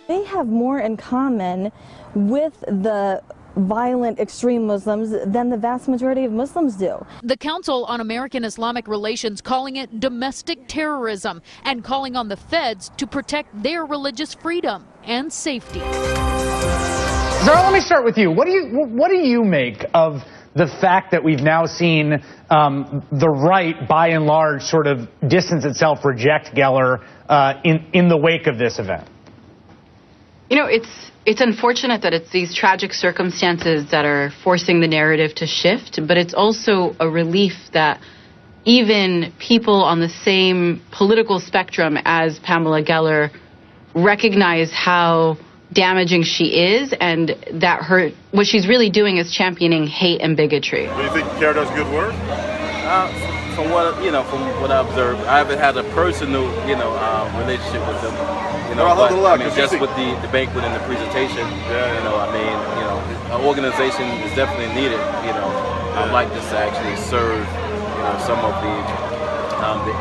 They have more in common with the violent extreme Muslims than the vast majority of Muslims do. The Council on American Islamic Relations calling it domestic terrorism and calling on the feds to protect their religious freedom and safety. Zara, let me start with you. What do you make of the fact that we've now seen the right, by and large, sort of distance itself, reject Geller in the wake of this event? You know, it's unfortunate that it's these tragic circumstances that are forcing the narrative to shift, but it's also a relief that even people on the same political spectrum as Pamela Geller recognize how damaging she is, and that what she's really doing is championing hate and bigotry. Do you think CAIR does good work? From what I observed, I haven't had a personal, relationship with them. Just with the banquet and the presentation, an organization is definitely needed. I'd like this to actually serve, some of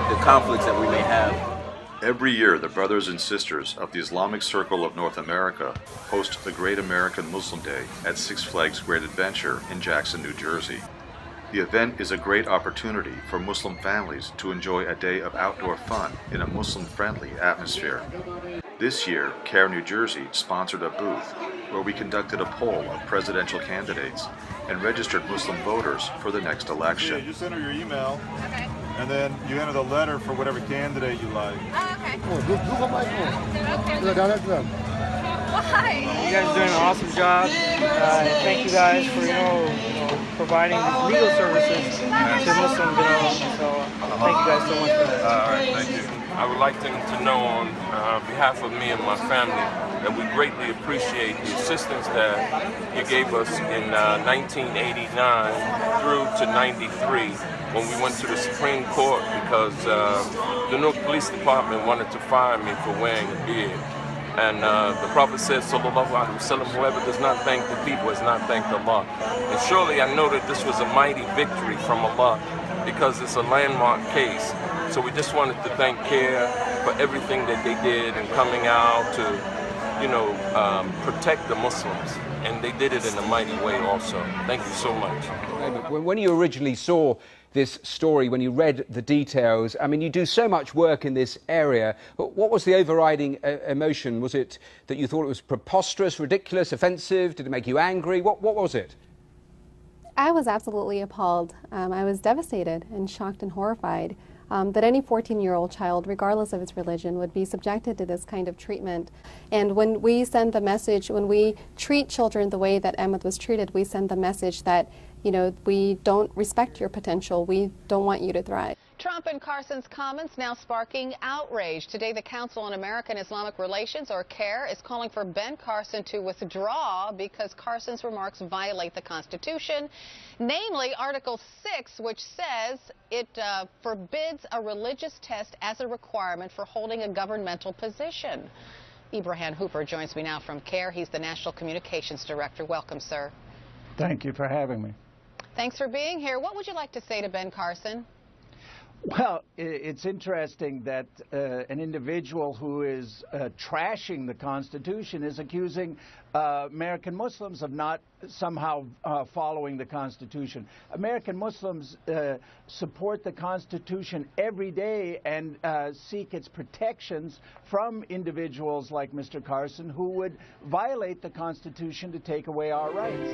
the conflicts that we may have. Every year, the brothers and sisters of the Islamic Circle of North America host the Great American Muslim Day at Six Flags Great Adventure in Jackson, New Jersey. The event is a great opportunity for Muslim families to enjoy a day of outdoor fun in a Muslim-friendly atmosphere. This year, CAIR New Jersey sponsored a booth where we conducted a poll of presidential candidates and registered Muslim voters for the next election. You just enter your email, and then you enter the letter for whatever candidate you like. Why? You guys are doing an awesome job. Thank you guys for providing legal services to Muslims. So thank you guys so much for that. All right, thank you. I would like them to know on behalf of me and my family that we greatly appreciate the assistance that you gave us in 1989 through to 93 when we went to the Supreme Court because the Newark Police Department wanted to fire me for wearing a beard. And the Prophet said, sallallahu alaihi wasallam, whoever does not thank the people has not thanked Allah. And surely I know that this was a mighty victory from Allah because it's a landmark case. So we just wanted to thank CAIR for everything that they did and coming out to, protect the Muslims. And they did it in a mighty way also. Thank you so much. When you originally saw this story, when you read the details, I mean, you do so much work in this area. But what was the overriding emotion? Was it that you thought it was preposterous, ridiculous, offensive? Did it make you angry? What was it? I was absolutely appalled. I was devastated and shocked and horrified that any 14-year-old child, regardless of its religion, would be subjected to this kind of treatment. And when we send the message, when we treat children the way that Ahmed was treated, we send the message that, we don't respect your potential. We don't want you to thrive. Trump and Carson's comments now sparking outrage. Today, the Council on American Islamic Relations, or CAIR, is calling for Ben Carson to withdraw because Carson's remarks violate the Constitution, namely Article 6, which says it forbids a religious test as a requirement for holding a governmental position. Ibrahim Hooper joins me now from CAIR. He's the National Communications Director. Welcome, sir. Thank you for having me. Thanks for being here. What would you like to say to Ben Carson? Well, it's interesting that an individual who is trashing the Constitution is accusing American Muslims of not somehow following the Constitution. American Muslims support the Constitution every day and seek its protections from individuals like Mr. Carson who would violate the Constitution to take away our rights.